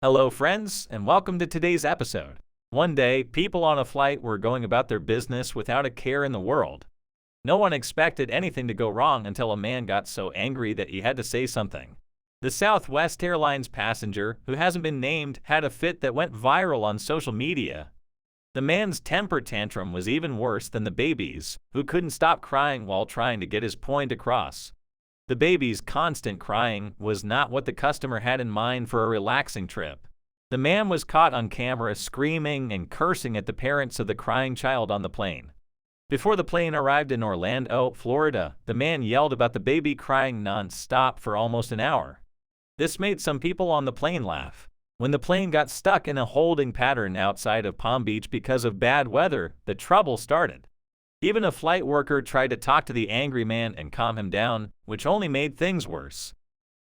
Hello, friends, and welcome to today's episode. One day, people on a flight were going about their business without a care in the world. No one expected anything to go wrong until a man got so angry that he had to say something. The Southwest Airlines passenger, who hasn't been named, had a fit that went viral on social media. The man's temper tantrum was even worse than the baby's, who couldn't stop crying while trying to get his point across. The baby's constant crying was not what the customer had in mind for a relaxing trip. The man was caught on camera screaming and cursing at the parents of the crying child on the plane. Before the plane arrived in Orlando, Florida, the man yelled about the baby crying non-stop for almost an hour. This made some people on the plane laugh. When the plane got stuck in a holding pattern outside of Palm Beach because of bad weather, the trouble started. Even a flight worker tried to talk to the angry man and calm him down, which only made things worse.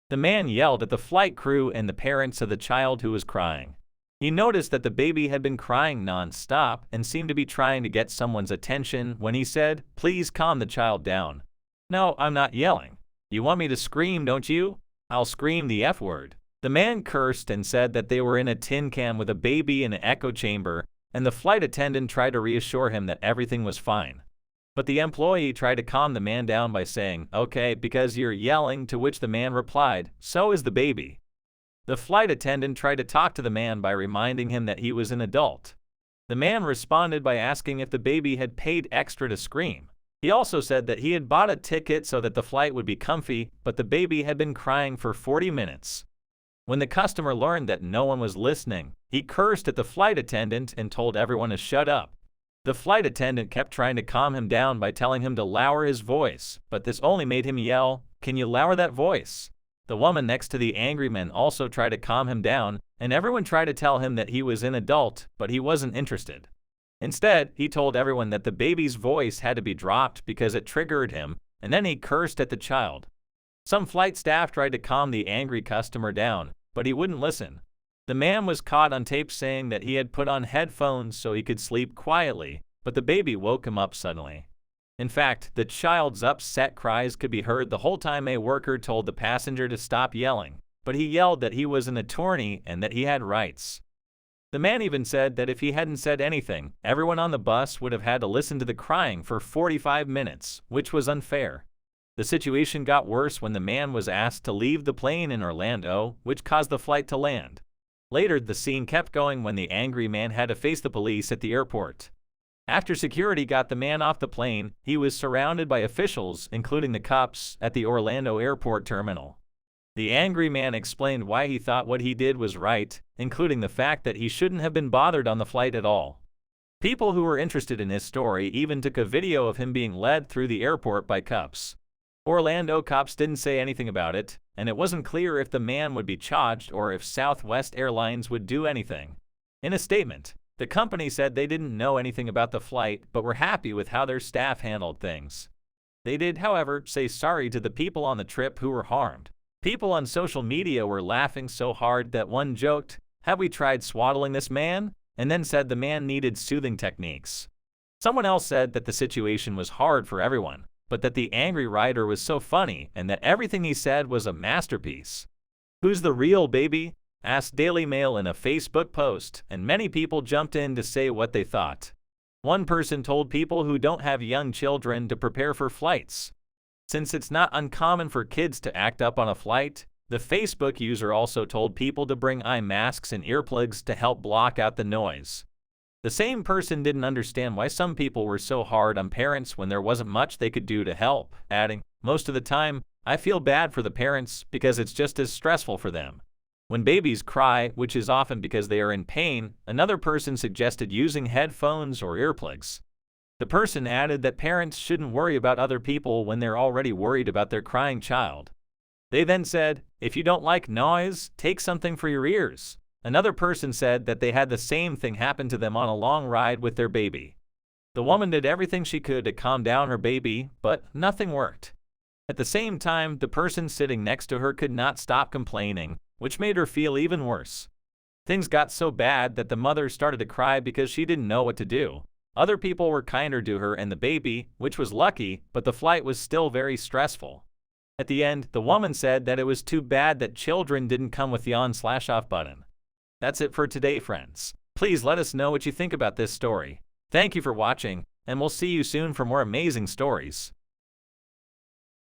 The man yelled at the flight crew and the parents of the child who was crying. He noticed that the baby had been crying non-stop and seemed to be trying to get someone's attention when he said, "Please calm the child down." "No, I'm not yelling. You want me to scream, don't you? I'll scream the F word." The man cursed and said that they were in a tin can with a baby in an echo chamber, and the flight attendant tried to reassure him that everything was fine. But the employee tried to calm the man down by saying, "Okay, because you're yelling," to which the man replied, "So is the baby." The flight attendant tried to talk to the man by reminding him that he was an adult. The man responded by asking if the baby had paid extra to scream. He also said that he had bought a ticket so that the flight would be comfy, but the baby had been crying for 40 minutes. When the customer learned that no one was listening, he cursed at the flight attendant and told everyone to shut up. The flight attendant kept trying to calm him down by telling him to lower his voice, but this only made him yell, "Can you lower that voice?" The woman next to the angry man also tried to calm him down, and everyone tried to tell him that he was an adult, but he wasn't interested. Instead, he told everyone that the baby's voice had to be dropped because it triggered him, and then he cursed at the child. Some flight staff tried to calm the angry customer down, but he wouldn't listen. The man was caught on tape saying that he had put on headphones so he could sleep quietly, but the baby woke him up suddenly. In fact, the child's upset cries could be heard the whole time. A worker told the passenger to stop yelling, but he yelled that he was an attorney and that he had rights. The man even said that if he hadn't said anything, everyone on the bus would have had to listen to the crying for 45 minutes, which was unfair. The situation got worse when the man was asked to leave the plane in Orlando, which caused the flight to land. Later, the scene kept going when the angry man had to face the police at the airport. After security got the man off the plane, he was surrounded by officials, including the cops at the Orlando airport terminal. The angry man explained why he thought what he did was right, including the fact that he shouldn't have been bothered on the flight at all. People who were interested in his story even took a video of him being led through the airport by cops. Orlando cops didn't say anything about it, and it wasn't clear if the man would be charged or if Southwest Airlines would do anything. In a statement, the company said they didn't know anything about the flight but were happy with how their staff handled things. They did, however, say sorry to the people on the trip who were harmed. People on social media were laughing so hard that one joked, "Have we tried swaddling this man?" and then said the man needed soothing techniques. Someone else said that the situation was hard for everyone, but that the angry rider was so funny and that everything he said was a masterpiece. "Who's the real baby?" asked Daily Mail in a Facebook post, and many people jumped in to say what they thought. One person told people who don't have young children to prepare for flights. Since it's not uncommon for kids to act up on a flight, the Facebook user also told people to bring eye masks and earplugs to help block out the noise. The same person didn't understand why some people were so hard on parents when there wasn't much they could do to help, adding, "Most of the time, I feel bad for the parents because it's just as stressful for them." When babies cry, which is often because they are in pain, another person suggested using headphones or earplugs. The person added that parents shouldn't worry about other people when they're already worried about their crying child. They then said, "If you don't like noise, take something for your ears." Another person said that they had the same thing happen to them on a long ride with their baby. The woman did everything she could to calm down her baby, but nothing worked. At the same time, the person sitting next to her could not stop complaining, which made her feel even worse. Things got so bad that the mother started to cry because she didn't know what to do. Other people were kinder to her and the baby, which was lucky, but the flight was still very stressful. At the end, the woman said that it was too bad that children didn't come with the on/off button. That's it for today, friends. Please let us know what you think about this story. Thank you for watching, and we'll see you soon for more amazing stories.